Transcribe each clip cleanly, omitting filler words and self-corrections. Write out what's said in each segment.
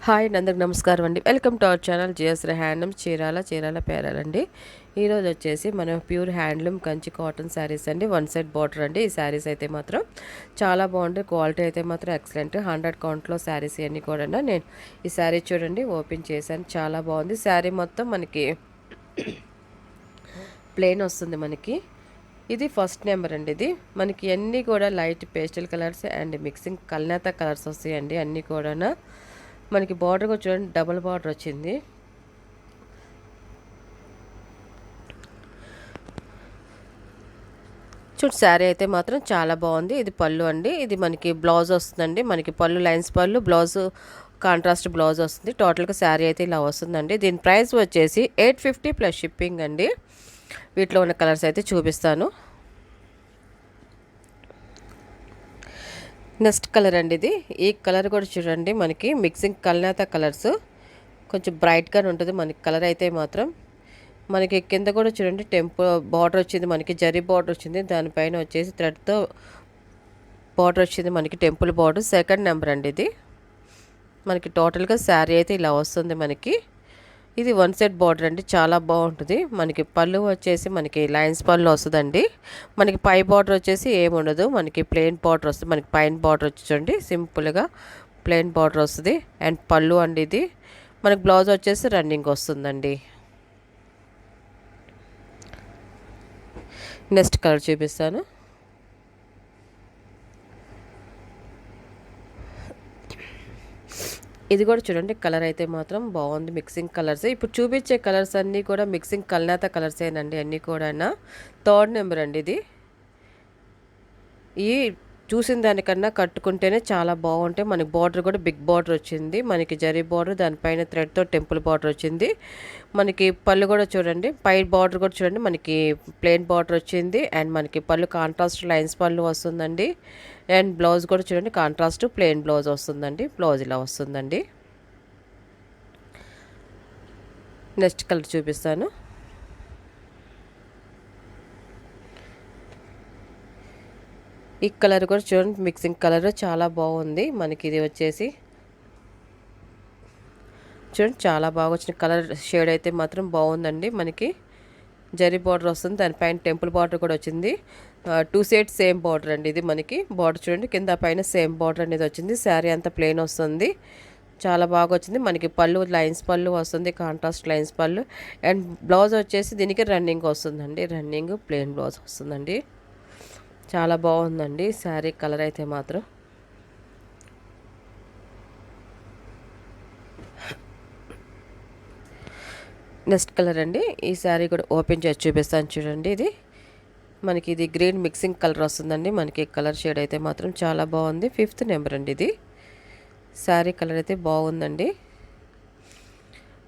Hi అందరికి నమస్కారం అండి. Welcome to our channel GSR handlooms Chirala పేరాలండి. ఈరోజు వచ్చేసి మనం pure handloom Kanchi cotton sarees అండి. వన్ సైడ్ బార్డర్ అండి. ఈ శారీస్ అయితే మాత్రం చాలా బాగుంటాయి. క్వాలిటీ అయితే మాత్రం ఎక్సలెంట్. 100 కౌంట్లో శారీస్ ఇవన్నీ కూడా నేను ఈ శారీ చూడండి ఓపెన్ చేశాను. చాలా బాగుంది. శారీ మొత్తం మనకి ప్లెయిన్ వస్తుంది. మనకి ఇది ఫస్ట్ నెంబర్ అండి. ఇది మనకి అన్నీ కూడా light pastel colours and mixing కల్నేత కలర్స్ వస్తాయండి. అన్నీ కూడా మనకి బార్డర్ కూడా చూడండి డబుల్ బార్డర్ వచ్చింది. చూడు శారీ అయితే మాత్రం చాలా బాగుంది. ఇది పళ్ళు అండి. ఇది మనకి బ్లౌజ్ వస్తుందండి. మనకి పళ్ళు లైన్స్ పళ్ళు, బ్లౌజ్ కాంట్రాస్ట్ బ్లౌజ్ వస్తుంది. టోటల్గా శారీ అయితే ఇలా వస్తుందండి. దీని ప్రైస్ వచ్చేసి 850 ప్లస్ షిప్పింగ్ అండి. వీటిలో ఉన్న కలర్స్ అయితే చూపిస్తాను. నెక్స్ట్ కలర్ అండి. ఇది ఈ కలర్ కూడా చూడండి మనకి మిక్సింగ్ కల్నేత కలర్స్, కొంచెం బ్రైట్గానే ఉంటుంది మనకి కలర్ అయితే మాత్రం. మనకి కింద కూడా చూడండి టెంపుల్ బార్డర్ వచ్చింది. మనకి జరీ బార్డర్ వచ్చింది. దానిపైన వచ్చేసి థ్రెడ్తో బార్డర్ వచ్చింది. మనకి టెంపుల్ బార్డర్ సెకండ్ నెంబర్ అండి. ఇది మనకి టోటల్గా శారీ అయితే ఇలా వస్తుంది. మనకి ఇది వన్ సెట్ బార్డర్ అండి. చాలా బాగుంటుంది. మనకి పళ్ళు వచ్చేసి మనకి లైన్స్ పళ్ళు వస్తుందండి. మనకి పై బార్డర్ వచ్చేసి ఏముండదు. మనకి ప్లెయిన్ బార్డర్ వస్తుంది. మనకి పైన బార్డర్ వచ్చి చూడండి సింపుల్గా ప్లెయిన్ బార్డర్ వస్తుంది. అండ్ పళ్ళు అండి. ఇది మనకి బ్లౌజ్ వచ్చేసి రన్నింగ్ వస్తుందండి. నెక్స్ట్ కలర్ చూపిస్తాను. ఇది కూడా చూడండి కలర్ అయితే మాత్రం బాగుంది. మిక్సింగ్ కలర్స్ ఇప్పుడు చూపించే కలర్స్ అన్నీ కూడా మిక్సింగ్ కల్నేత కలర్సేనండి. అన్నీ కూడా థర్డ్ నెంబర్ అండి. ఇది ఈ చూసిన దానికన్నా కట్టుకుంటేనే చాలా బాగుంటాయి. మనకి బార్డర్ కూడా బిగ్ బార్డర్ వచ్చింది. మనకి జరీ బార్డర్, దానిపైన థ్రెడ్తో టెంపుల్ బార్డర్ వచ్చింది. మనకి పళ్ళు కూడా చూడండి, పై బార్డర్ కూడా చూడండి మనకి ప్లెయిన్ బార్డర్ వచ్చింది. అండ్ మనకి పళ్ళు కాంట్రాస్ట్ లైన్స్ పళ్ళు వస్తుందండి. అండ్ బ్లౌజ్ కూడా చూడండి కాంట్రాస్ట్ ప్లెయిన్ బ్లౌజ్ వస్తుందండి. బ్లౌజ్ ఇలా వస్తుందండి. నెక్స్ట్ కలర్ చూపిస్తాను. ఈ కలర్ కూడా చూడండి మిక్సింగ్ కలర్ చాలా బాగుంది. మనకి ఇది వచ్చేసి చూడండి చాలా బాగా వచ్చిన కలర్ షేడ్ అయితే మాత్రం బాగుందండి. మనకి జరీ బార్డర్ వస్తుంది. దానిపైన టెంపుల్ బార్డర్ కూడా వచ్చింది. 2 సైడ్ సేమ్ బార్డర్ అండి. ఇది మనకి బార్డర్ చూడండి కింద పైన సేమ్ బార్డర్ అనేది వచ్చింది. శారీ అంతా ప్లెయిన్ వస్తుంది. చాలా బాగా వచ్చింది. మనకి పళ్ళు లైన్స్ పళ్ళు వస్తుంది. కాంట్రాస్ట్ లైన్స్ పళ్ళు. అండ్ బ్లౌజ్ వచ్చేసి దీనికి రన్నింగ్ వస్తుందండి. రన్నింగ్ ప్లెయిన్ బ్లౌజ్ వస్తుందండి. చాలా బాగుందండి శారీ కలర్ అయితే మాత్రం. నెక్స్ట్ కలర్ అండి. ఈ శారీ కూడా ఓపెన్ చేసి చూపిస్తాను చూడండి. మనకి ఇది గ్రీన్ మిక్సింగ్ కలర్ వస్తుందండి. మనకి కలర్ షేడ్ అయితే మాత్రం చాలా బాగుంది. 5th నెంబర్ అండి. ఇది శారీ కలర్ అయితే బాగుందండి.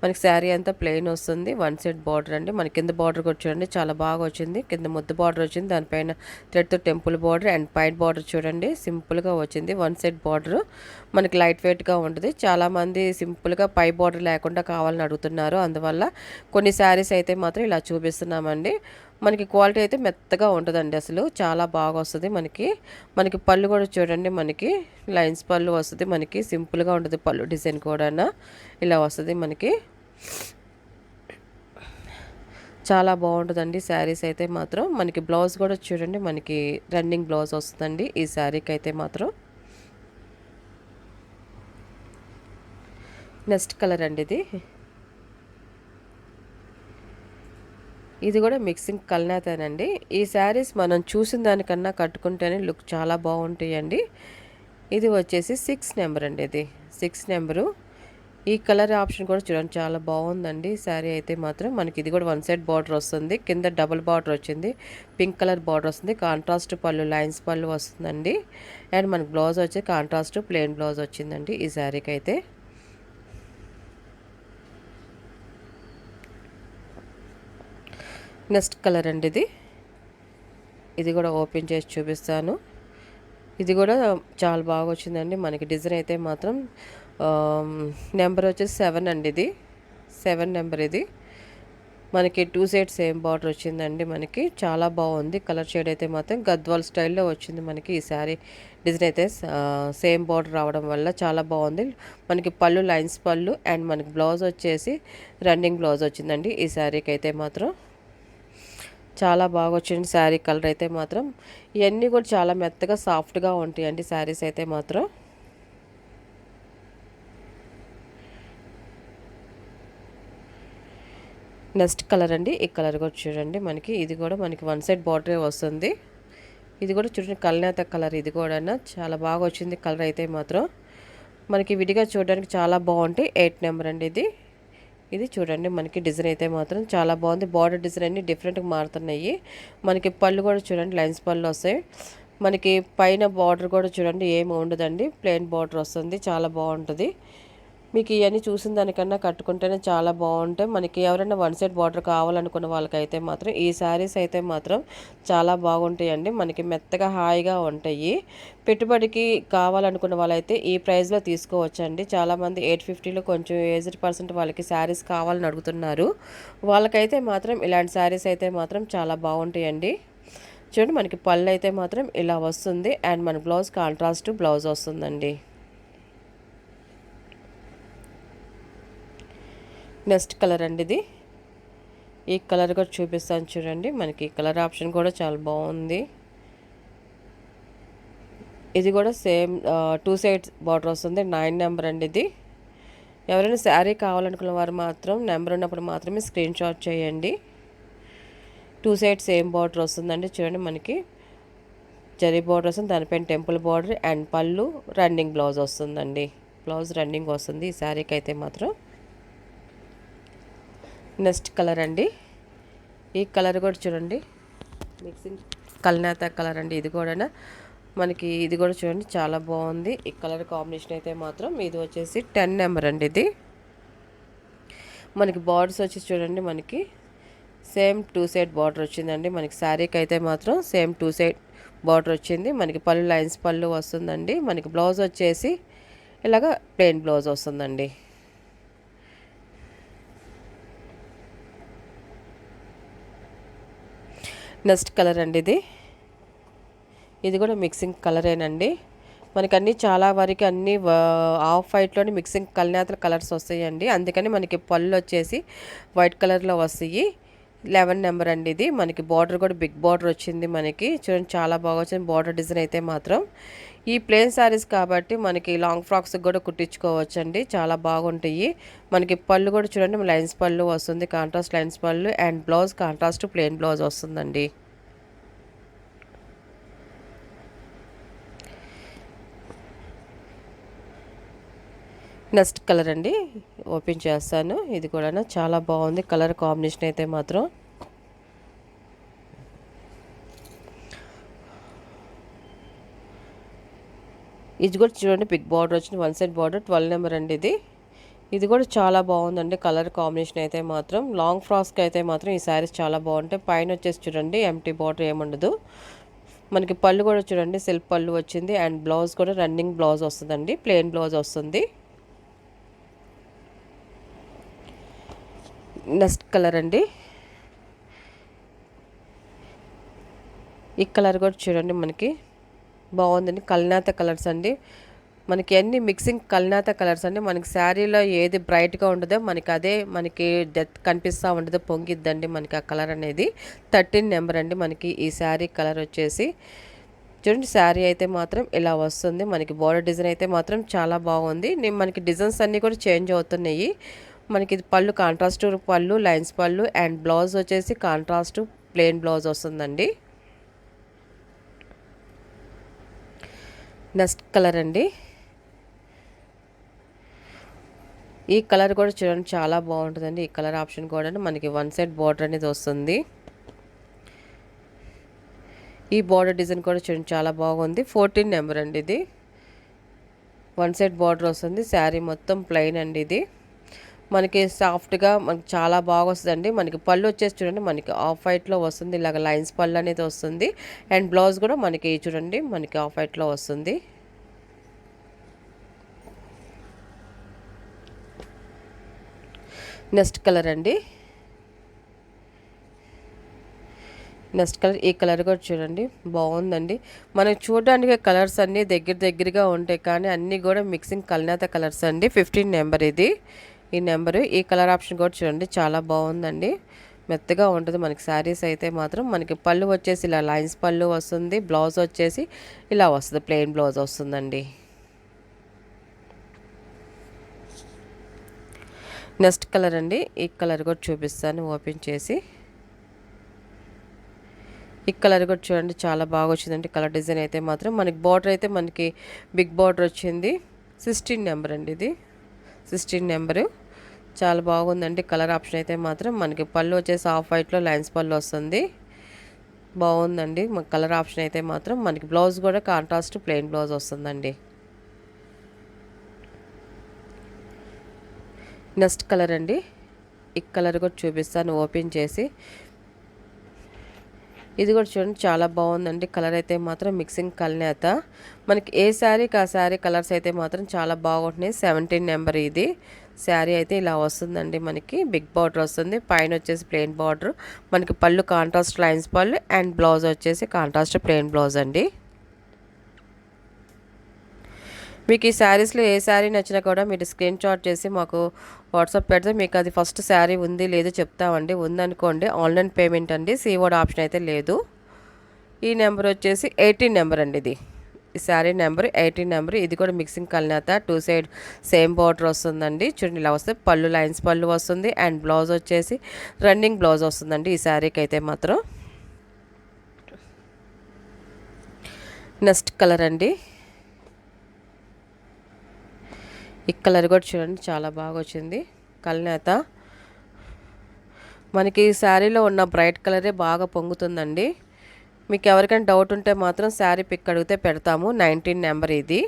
మనకి శారీ అంతా ప్లెయిన్ వస్తుంది. వన్ సైడ్ బార్డర్ అండి. మన కింద బార్డర్ కూడా చూడండి చాలా బాగా వచ్చింది. కింద ముద్ద బార్డర్ వచ్చింది. దానిపైన థ్రెడ్తో టెంపుల్ బార్డర్ అండ్ పైన బార్డర్ చూడండి సింపుల్గా వచ్చింది. వన్ సైడ్ బార్డర్ మనకి లైట్ వెయిట్గా ఉంటుంది. చాలామంది సింపుల్గా పై బార్డర్ లేకుండా కావాలని అడుగుతున్నారు. అందువల్ల కొన్ని శారీస్ అయితే మాత్రం ఇలా చూపిస్తున్నామండి. మనకి క్వాలిటీ అయితే మెత్తగా ఉంటుందండి. అసలు చాలా బాగా వస్తుంది. మనకి పళ్ళు కూడా చూడండి మనకి లైన్స్ పళ్ళు వస్తుంది. మనకి సింపుల్గా ఉంటుంది. పళ్ళు డిజైన్ కూడా ఇలా వస్తుంది. మనకి చాలా బాగుంటుందండి శారీస్ అయితే మాత్రం. మనకి బ్లౌజ్ కూడా చూడండి మనకి రన్నింగ్ బ్లౌజ్ వస్తుందండి ఈ శారీకి అయితే మాత్రం. నెక్స్ట్ కలర్ అండి. ఇది కూడా మిక్సింగ్ కల్నేతేనండి. ఈ శారీస్ మనం చూసిన దానికన్నా కట్టుకుంటేనే లుక్ చాలా బాగుంటాయండి. ఇది వచ్చేసి 6 నెంబర్ అండి. ఇది 6 నెంబరు. ఈ కలర్ ఆప్షన్ కూడా చూడండి చాలా బాగుందండి. శారీ అయితే మాత్రం మనకి ఇది కూడా వన్ సైడ్ బార్డర్ వస్తుంది. కింద డబుల్ బార్డర్ వచ్చింది. పింక్ కలర్ బార్డర్ వస్తుంది. కాంట్రాస్ట్ పళ్ళు లైన్స్ పళ్ళు వస్తుందండి. అండ్ మనకి బ్లౌజ్ వచ్చి కాంట్రాస్ట్ ప్లెయిన్ బ్లౌజ్ వచ్చిందండి ఈ శారీకి అయితే. నెక్స్ట్ కలర్ అండి. ఇది కూడా ఓపెన్ చేసి చూపిస్తాను. ఇది కూడా చాలా బాగా వచ్చిందండి. మనకి డిజైన్ అయితే మాత్రం నెంబర్ వచ్చేసి 7 అండి. ఇది 7 నెంబర్. ఇది మనకి 2 సైడ్ సేమ్ బార్డర్ వచ్చిందండి. మనకి చాలా బాగుంది. కలర్ షేడ్ అయితే మాత్రం గద్వాల్ స్టైల్లో వచ్చింది మనకి ఈ శారీ డిజైన్ అయితే. సేమ్ బార్డర్ రావడం వల్ల చాలా బాగుంది. మనకి పళ్ళు లైన్స్ పళ్ళు అండ్ మనకి బ్లౌజ్ వచ్చేసి రన్నింగ్ బ్లౌజ్ వచ్చిందండి ఈ శారీకి అయితే మాత్రం. చాలా బాగా వచ్చింది శారీ కలర్ అయితే మాత్రం. ఇవన్నీ కూడా చాలా మెత్తగా సాఫ్ట్గా ఉంటాయండి శారీస్ అయితే మాత్రం. నెక్స్ట్ కలర్ అండి. ఈ కలర్ కూడా చూడండి మనకి. ఇది కూడా మనకి వన్ సైడ్ బార్డరే వస్తుంది. ఇది కూడా చూడండి కల్నేత కలర్. ఇది కూడా చాలా బాగా వచ్చింది కలర్ అయితే మాత్రం. మనకి విడిగా చూడడానికి చాలా బాగుంటాయి. 8 నెంబర్ అండి ఇది. ఇది చూడండి మనకి డిజైన్ అయితే మాత్రం చాలా బాగుంది. బార్డర్ డిజైన్ అన్ని డిఫరెంట్గా మారుతున్నాయి. మనకి పళ్ళు కూడా చూడండి లైన్స్ పళ్ళు వస్తాయి. మనకి పైన బార్డర్ కూడా చూడండి ఏమి ఉండదండి, ప్లెయిన్ బార్డర్ వస్తుంది. చాలా బాగుంటుంది. మీకు ఇవన్నీ చూసిన దానికన్నా కట్టుకుంటేనే చాలా బాగుంటాయి. మనకి ఎవరైనా వన్ సైడ్ బార్డర్ కావాలనుకున్న వాళ్ళకైతే మాత్రం ఈ శారీస్ అయితే మాత్రం చాలా బాగుంటాయండి. మనకి మెత్తగా హాయిగా ఉంటాయి. పెట్టుబడికి కావాలనుకున్న వాళ్ళైతే ఈ ప్రైస్లో తీసుకోవచ్చండి. చాలామంది 850లో కొంచెం ఏజ్డ్ పర్సెంట్ వాళ్ళకి శారీస్ కావాలని అడుగుతున్నారు. వాళ్ళకైతే మాత్రం ఇలాంటి శారీస్ అయితే మాత్రం చాలా బాగుంటాయండి. చూడండి మనకి పళ్ళు అయితే మాత్రం ఇలా వస్తుంది అండ్ మన బ్లౌజ్ కాంట్రాస్ట్ బ్లౌజ్ వస్తుందండి. నెక్స్ట్ కలర్ అండి ఇది. ఈ కలర్ కూడా చూపిస్తాను చూడండి. మనకి కలర్ ఆప్షన్ కూడా చాలా బాగుంది. ఇది కూడా సేమ్ 2 సైడ్స్ బార్డర్ వస్తుంది. 9 నెంబర్ అండి ఇది. ఎవరైనా శారీ కావాలనుకున్న వారు మాత్రం నెంబర్ ఉన్నప్పుడు మాత్రమే స్క్రీన్ షాట్ చేయండి. 2 సైడ్స్ సేమ్ బార్డర్ వస్తుందండి. చూడండి మనకి జరీ బార్డర్ వస్తుంది, దానిపైన టెంపుల్ బార్డర్ అండ్ పళ్ళు రన్నింగ్ బ్లౌజ్ వస్తుందండి. బ్లౌజ్ రన్నింగ్ వస్తుంది ఈ శారీకి అయితే మాత్రం. నెక్స్ట్ కలర్ అండి. ఈ కలర్ కూడా చూడండి మిక్సింగ్ కల్నేత కలర్ అండి. ఇది కూడా మనకి ఇది కూడా చూడండి చాలా బాగుంది. ఈ కలర్ కాంబినేషన్ అయితే మాత్రం ఇది వచ్చేసి 10 నెంబర్ అండి ఇది. మనకి బార్డర్స్ వచ్చి చూడండి మనకి సేమ్ 2 సైడ్ బార్డర్ వచ్చిందండి. మనకి శారీకి అయితే మాత్రం సేమ్ 2 సైడ్ బార్డర్ వచ్చింది. మనకి పళ్ళు లైన్స్ పళ్ళు వస్తుందండి. మనకి బ్లౌజ్ వచ్చేసి ఇలాగ ప్లెయిన్ బ్లౌజ్ వస్తుందండి. నెక్స్ట్ కలర్ అండి ఇది. ఇది కూడా మిక్సింగ్ కలరేనండి. మనకి అన్నీ చాలా వరకు అన్నీ ఆఫ్ వైట్లోని మిక్సింగ్ కల్నేతల కలర్స్ వస్తాయండి. అందుకని మనకి పళ్ళు వచ్చేసి వైట్ కలర్లో వస్తాయి. 11 నెంబర్ అండి ఇది. మనకి బార్డర్ కూడా బిగ్ బార్డర్ వచ్చింది. మనకి చూడండి చాలా బాగా వచ్చింది బార్డర్ డిజైన్ అయితే మాత్రం. ఈ ప్లెయిన్ శారీస్ కాబట్టి మనకి లాంగ్ ఫ్రాక్స్కి కూడా కుట్టించుకోవచ్చండి. చాలా బాగుంటాయి. మనకి పళ్ళు కూడా చూడండి లైన్స్ పళ్ళు వస్తుంది, కాంట్రాస్ట్ లైన్స్ పళ్ళు and blouse contrast plain blouse వస్తుందండి. నెక్స్ట్ కలర్ అండి. ఓపెన్ చేస్తాను. ఇది కూడా చాలా బాగుంది కలర్ కాంబినేషన్ అయితే మాత్రం. ఇది కూడా చూడండి బిగ్ బార్డర్ వచ్చింది. వన్ సైడ్ బార్డర్ 12 నెంబర్ అండి ఇది. ఇది కూడా చాలా బాగుందండి కలర్ కాంబినేషన్ అయితే మాత్రం. లాంగ్ ఫ్రాక్స్కి అయితే మాత్రం ఈ శారీస్ చాలా బాగుంటాయి. పైన వచ్చేసి చూడండి ఎంటీ బార్డర్ ఏముండదు. మనకి పళ్ళు కూడా చూడండి సెల్ఫ్ పళ్ళు వచ్చింది అండ్ బ్లౌజ్ కూడా రన్నింగ్ బ్లౌజ్ వస్తుందండి, ప్లెయిన్ బ్లౌజ్ వస్తుంది. నెక్స్ట్ కలర్ అండి. ఈ కలర్ కూడా చూడండి మనకి బాగుందండి. కల్నేత కలర్స్ అండి. మనకి అన్ని మిక్సింగ్ కల్నేత కలర్స్ అండి. మనకి శారీలో ఏది బ్రైట్గా ఉండదో మనకి అదే మనకి డెత్ కనిపిస్తూ ఉండదో పొంగిద్దండి మనకి ఆ కలర్ అనేది. 13 నెంబర్ అండి మనకి ఈ శారీ కలర్ వచ్చేసి. చూడండి శారీ అయితే మాత్రం ఇలా వస్తుంది. మనకి బోర్డర్ డిజైన్ అయితే మాత్రం చాలా బాగుంది. మనకి డిజైన్స్ అన్నీ కూడా చేంజ్ అవుతున్నాయి. మనకి ఇది పళ్ళు కాంట్రాస్ట్ పళ్ళు లైన్స్ పళ్ళు అండ్ బ్లౌజ్ వచ్చేసి కాంట్రాస్ట్ ప్లెయిన్ బ్లౌజ్ వస్తుందండి. నెక్స్ట్ కలర్ అండి. ఈ కలర్ కూడా చూడండి చాలా బాగుంటుందండి. ఈ కలర్ ఆప్షన్ కూడా మనకి వన్ సైడ్ బార్డర్ అనేది వస్తుంది. ఈ బార్డర్ డిజైన్ కూడా చూడండి చాలా బాగుంది. 14 నెంబర్ అండి ఇది. వన్ సైడ్ బార్డర్ వస్తుంది. శారీ మొత్తం ప్లెయిన్ అండి ఇది. మనకి సాఫ్ట్గా మనకి చాలా బాగా వస్తుందండి. మనకి పళ్ళు వచ్చేసి చూడండి మనకి ఆఫ్ వైట్లో వస్తుంది. ఇలాగ లైన్స్ పళ్ళు అనేది వస్తుంది అండ్ బ్లౌజ్ కూడా మనకి చూడండి మనకి ఆఫ్ వైట్లో వస్తుంది. నెక్స్ట్ కలర్ అండి. నెక్స్ట్ కలర్ ఈ కలర్ కూడా చూడండి బాగుందండి. మనకి చూడడానికి కలర్స్ అన్నీ దగ్గరగా ఉంటాయి, కానీ అన్నీ కూడా మిక్సింగ్ కల్నేత కలర్స్ అండి. 15 నెంబర్ ఇది. ఈ నెంబరు ఈ కలర్ ఆప్షన్ కూడా చూడండి చాలా బాగుందండి. మెత్తగా ఉంటుంది మనకి శారీస్ అయితే మాత్రం. మనకి పళ్ళు వచ్చేసి ఇలా లైన్స్ పళ్ళు వస్తుంది. బ్లౌజ్ వచ్చేసి ఇలా వస్తుంది, ప్లెయిన్ బ్లౌజ్ వస్తుందండి. నెక్స్ట్ కలర్ అండి ఈ కలర్ కూడా చూపిస్తాను ఓపెన్ చేసి. ఈ కలర్ కూడా చూడండి చాలా బాగా వచ్చిందండి. కలర్ డిజైన్ అయితే మాత్రం మనకి బార్డర్ అయితే మనకి బిగ్ బార్డర్ వచ్చింది. 16 నెంబర్ అండి ఇది. 16 నెంబరు చాలా బాగుందండి. కలర్ ఆప్షన్ అయితే మాత్రం మనకి పళ్ళు వచ్చేసి హాఫ్ వైట్లో లైన్స్ పళ్ళు వస్తుంది. బాగుందండి కలర్ ఆప్షన్ అయితే మాత్రం. మనకి బ్లౌజ్ కూడా కాంట్రాస్ట్ ప్లెయిన్ బ్లౌజ్ వస్తుందండి. నెక్స్ట్ కలర్ అండి ఈ కలర్ కూడా చూపిస్తాను ఓపెన్ చేసి. ఇది కూడా చూడండి చాలా బాగుందండి. కలర్ అయితే మాత్రం మిక్సింగ్ కల్నేత. మనకి ఏ శారీకి ఆ శారీ కలర్స్ అయితే మాత్రం చాలా బాగుంటున్నాయి. 17 నెంబర్ ఇది. శారీ అయితే ఇలా వస్తుందండి. మనకి బిగ్ బార్డర్ వస్తుంది, పైన వచ్చేసి ప్లెయిన్ బార్డర్. మనకి పళ్ళు కాంట్రాస్ట్ లైన్స్ పళ్ళు అండ్ బ్లౌజ్ వచ్చేసి కాంట్రాస్ట్ ప్లెయిన్ బ్లౌజ్ అండి. మీకు ఈ శారీస్లో ఏ శారీ నచ్చినా కూడా మీరు స్క్రీన్ షాట్ చేసి మాకు వాట్సాప్ పెడితే మీకు అది ఫస్ట్ శారీ ఉంది లేదు చెప్తామండి. ఉందనుకోండి ఆన్లైన్ పేమెంట్ అండి, సీఓడి ఆప్షన్ అయితే లేదు. ఈ నెంబర్ వచ్చేసి 18 నెంబర్ అండి ఇది. ఈ శారీ నెంబర్ 18 నెంబర్. ఇది కూడా మిక్సింగ్ కల్నేత, 2 సైడ్ సేమ్ బార్డర్ వస్తుందండి. చూడండి ఇలా వస్తే పళ్ళు లైన్స్ పళ్ళు వస్తుంది అండ్ బ్లౌజ్ వచ్చేసి రన్నింగ్ బ్లౌజ్ వస్తుందండి ఈ శారీకి అయితే మాత్రం. నెక్స్ట్ కలర్ అండి ఈ కలర్ కూడా చూడండి చాలా బాగా వచ్చింది. కల్నేత మనకి ఈ శారీలో ఉన్న బ్రైట్ కలరే బాగా పొంగుతుందండి. మీకు ఎవరికైనా డౌట్ ఉంటే మాత్రం శారీ పిక్ అడిగితే పెడతాము. 19 నెంబర్ ఇది.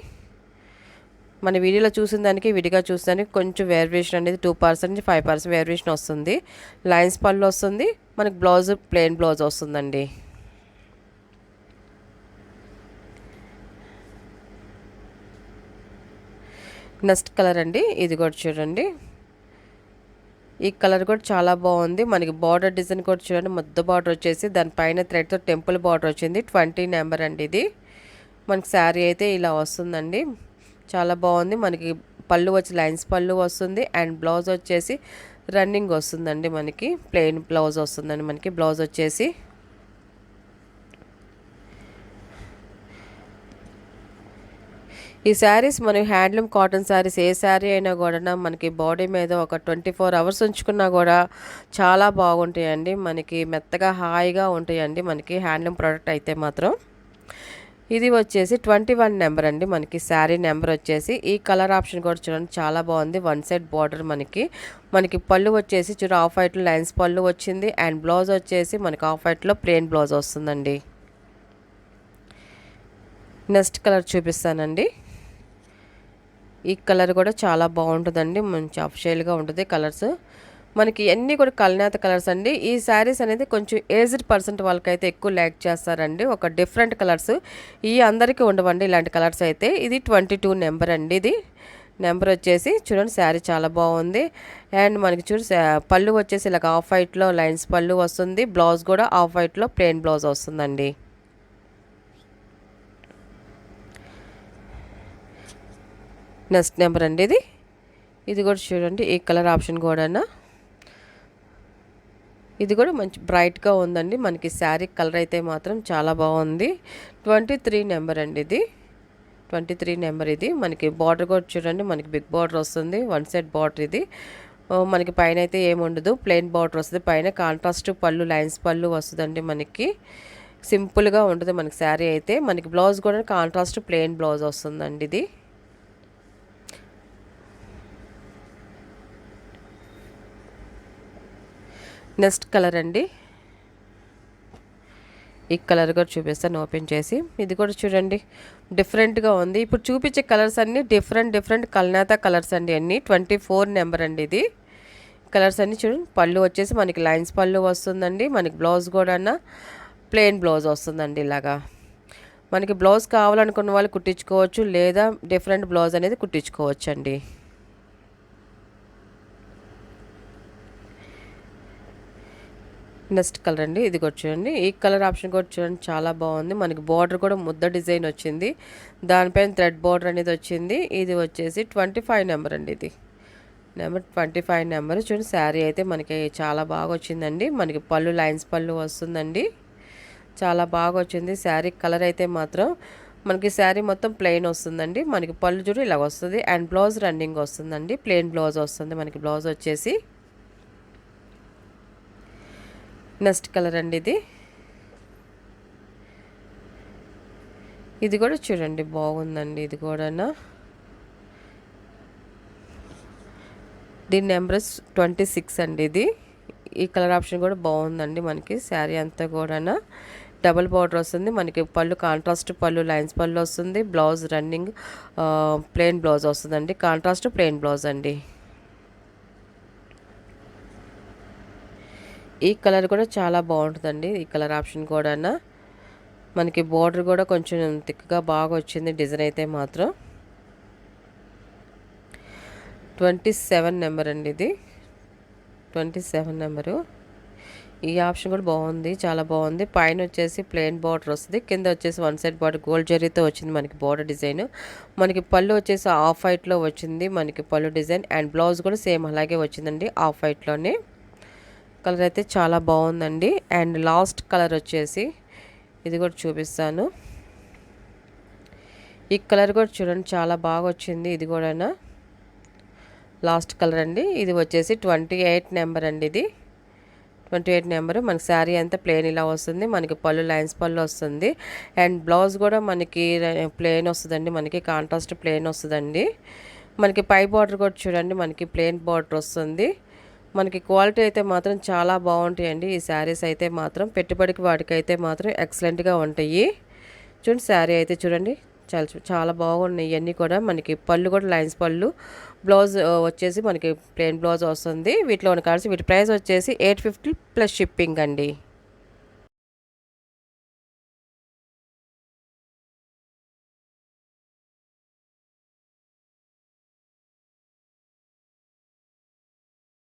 మన వీడియోలో చూసిన దానికి విడిగా చూసేదానికి కొంచెం వేరియేషన్ అనేది 2% నుంచి 5% వేరియేషన్ వస్తుంది. లైన్స్ పళ్ళు వస్తుంది, మనకి బ్లౌజ్ ప్లెయిన్ బ్లౌజ్ వస్తుందండి. నెక్స్ట్ కలర్ అండి ఇది కూడా చూడండి. ఈ కలర్ కూడా చాలా బాగుంది. మనకి బార్డర్ డిజైన్ కూడా చూడండి, ముద్ద బార్డర్ వచ్చేసి దానిపైన థ్రెడ్తో టెంపుల్ బార్డర్ వచ్చింది. 20 నెంబర్ అండి ఇది. మనకి శారీ అయితే ఇలా వస్తుందండి. చాలా బాగుంది. మనకి పళ్ళు వచ్చి లైన్స్ పళ్ళు వస్తుంది అండ్ బ్లౌజ్ వచ్చేసి రన్నింగ్ వస్తుందండి. మనకి ప్లెయిన్ బ్లౌజ్ వస్తుందండి. మనకి బ్లౌజ్ వచ్చేసి ఈ శారీస్ మనం హ్యాండ్లూమ్ కాటన్ శారీస్ ఏ శారీ అయినా కూడా మనకి బాడీ మీద ఒక 24 అవర్స్ ఉంచుకున్నా కూడా చాలా బాగుంటాయండి. మనకి మెత్తగా హాయిగా ఉంటాయండి మనకి హ్యాండ్లూమ్ ప్రోడక్ట్ అయితే మాత్రం. ఇది వచ్చేసి 21 నెంబర్ అండి. మనకి శారీ నెంబర్ వచ్చేసి. ఈ కలర్ ఆప్షన్ కూడా చూడండి చాలా బాగుంది. 1 సైడ్ బార్డర్ మనకి పళ్ళు వచ్చేసి చూడ హాఫ్ వైట్లో లైన్స్ పళ్ళు వచ్చింది అండ్ బ్లౌజ్ వచ్చేసి మనకి హాఫ్ వైట్లో ప్లెయిన్ బ్లౌజ్ వస్తుందండి. నెక్స్ట్ కలర్ చూపిస్తానండి. ఈ కలర్ కూడా చాలా బాగుంటుందండి. మంచి అఫిషియల్గా ఉంటుంది కలర్స్. మనకి అన్నీ కూడా కల్నేత కలర్స్ అండి. ఈ శారీస్ అనేది కొంచెం ఏజ్డ్ పర్సెంట్ వాళ్ళకైతే ఎక్కువ లైక్ చేస్తారండి. ఒక డిఫరెంట్ కలర్స్ ఈ అందరికీ ఉండవండి ఇలాంటి కలర్స్ అయితే. ఇది 22 నెంబర్ అండి. ఇది నెంబర్ వచ్చేసి చూడండి శారీ చాలా బాగుంది. అండ్ మనకి చూడు పళ్ళు వచ్చేసి ఇలా హాఫ్ వైట్లో లైన్స్ పళ్ళు వస్తుంది. బ్లౌజ్ కూడా హాఫ్ వైట్లో ప్లెయిన్ బ్లౌజ్ వస్తుందండి. నెక్స్ట్ నెంబర్ అండి ఇది. ఇది కూడా చూడండి ఈ కలర్ ఆప్షన్ కూడా. ఇది కూడా మంచి బ్రైట్గా ఉందండి. మనకి శారీ కలర్ అయితే మాత్రం చాలా బాగుంది. 23 నెంబర్ అండి ఇది. 23 నెంబర్ ఇది. మనకి బార్డర్ కూడా చూడండి, మనకి బిగ్ బార్డర్ వస్తుంది. 1 సైడ్ బార్డర్ ఇది. మనకి పైన అయితే ఏముండదు, ప్లెయిన్ బార్డర్ వస్తుంది. పైన కాంట్రాస్ట్ పళ్ళు లైన్స్ పళ్ళు వస్తుందండి. మనకి సింపుల్గా ఉంటుంది మనకి శారీ అయితే. మనకి బ్లౌజ్ కూడా కాంట్రాస్ట్ ప్లెయిన్ బ్లౌజ్ వస్తుందండి ఇది. నెక్స్ట్ కలర్ అండి. ఈ కలర్ కూడా చూపిస్తాను ఓపెన్ చేసి. ఇది కూడా చూడండి డిఫరెంట్గా ఉంది. ఇప్పుడు చూపించే కలర్స్ అన్నీ డిఫరెంట్ కల్నేత కలర్స్ అండి. అన్నీ 24 నెంబర్ అండి ఇది. కలర్స్ అన్నీ చూడండి. పళ్ళు వచ్చేసి మనకి లైన్స్ పళ్ళు వస్తుందండి. మనకి బ్లౌజ్ కూడా ప్లెయిన్ బ్లౌజ్ వస్తుందండి. ఇలాగా మనకి బ్లౌజ్ కావాలనుకున్న వాళ్ళు కుట్టించుకోవచ్చు, లేదా డిఫరెంట్ బ్లౌజ్ అనేది కుట్టించుకోవచ్చు అండి. నెక్స్ట్ కలర్ అండి, ఇది కూడా చూడండి. ఈ కలర్ ఆప్షన్ కూడా చూడండి, చాలా బాగుంది. మనకి బార్డర్ కూడా ముద్ద డిజైన్ వచ్చింది, దానిపైన థ్రెడ్ బార్డర్ అనేది వచ్చింది. ఇది వచ్చేసి 25 నెంబర్ అండి. ఇది నెంబర్ 25 నెంబర్. చూడండి శారీ అయితే మనకి చాలా బాగా వచ్చిందండి. మనకి పళ్ళు లైన్స్ పళ్ళు వస్తుందండి, చాలా బాగా వచ్చింది. శారీ కలర్ అయితే మాత్రం మనకి శారీ మొత్తం ప్లెయిన్ వస్తుందండి. మనకి పళ్ళు చూడు ఇలా వస్తుంది, అండ్ బ్లౌజ్ రన్నింగ్ వస్తుందండి. ప్లెయిన్ బ్లౌజ్ వస్తుంది మనకి. బ్లౌజ్ వచ్చేసి నెక్స్ట్ కలర్ అండి, ఇది కూడా చూడండి బాగుందండి. ఇది కూడా దీని నెంబర్ 26 అండి. ఇది ఈ కలర్ ఆప్షన్ కూడా బాగుందండి. మనకి శారీ అంతా కూడా డబుల్ బార్డర్ వస్తుంది. మనకి పళ్ళు కాంట్రాస్ట్ పళ్ళు లైన్స్ పళ్ళు వస్తుంది. బ్లౌజ్ రన్నింగ్ ప్లెయిన్ బ్లౌజ్ వస్తుందండి. కాంట్రాస్ట్ ప్లెయిన్ బ్లౌజ్ అండి. ఈ కలర్ కూడా చాలా బాగుంటుందండి. ఈ కలర్ ఆప్షన్ కూడా మనకి బార్డర్ కూడా కొంచెం థిక్గా బాగా వచ్చింది. డిజైన్ అయితే మాత్రం 27 నెంబర్ అండి. ఇది 27 నెంబరు. ఈ ఆప్షన్ కూడా బాగుంది, చాలా బాగుంది. పైన వచ్చేసి ప్లెయిన్ బార్డర్ వస్తుంది, కింద వచ్చేసి వన్ సైడ్ బార్డర్ గోల్డ్ జరీతో వచ్చింది మనకి బార్డర్ డిజైన్. మనకి పళ్ళు వచ్చేసి ఆఫ్ వైట్లో వచ్చింది మనకి పళ్ళు డిజైన్, అండ్ బ్లౌజ్ కూడా సేమ్ అలాగే వచ్చిందండి ఆఫ్ వైట్లోనే. కలర్ అయితే చాలా బాగుందండి. అండ్ లాస్ట్ కలర్ వచ్చేసి ఇది కూడా చూపిస్తాను. ఈ కలర్ కూడా చూడండి, చాలా బాగా వచ్చింది. ఇది కూడా లాస్ట్ కలర్ అండి. ఇది వచ్చేసి 28 నెంబర్ అండి. ఇది 28 నెంబరు. మనకి శారీ అంతా ప్లెయిన్ ఇలా వస్తుంది. మనకి పళ్ళు లైన్స్ పళ్ళు వస్తుంది, అండ్ బ్లౌజ్ కూడా మనకి ప్లెయిన్ వస్తుందండి. మనకి కాంట్రాస్ట్ ప్లెయిన్ వస్తుందండి. మనకి పై బార్డర్ కూడా చూడండి, మనకి ప్లెయిన్ బార్డర్ వస్తుంది. మనకి క్వాలిటీ అయితే మాత్రం చాలా బాగుంటాయండి. ఈ శారీస్ అయితే మాత్రం పెట్టుబడికి వాటికైతే మాత్రం ఎక్సలెంట్గా ఉంటాయి. చూడండి శారీ అయితే చూడండి, చాలా బాగున్నాయి. ఇవన్నీ కూడా మనకి పళ్ళు కూడా లైన్స్ పళ్ళు, బ్లౌజ్ వచ్చేసి మనకి ప్లెయిన్ బ్లౌజ్ వస్తుంది. వీటిలో కలిసి వీటి ప్రైస్ వచ్చేసి 850 ప్లస్ షిప్పింగ్ అండి.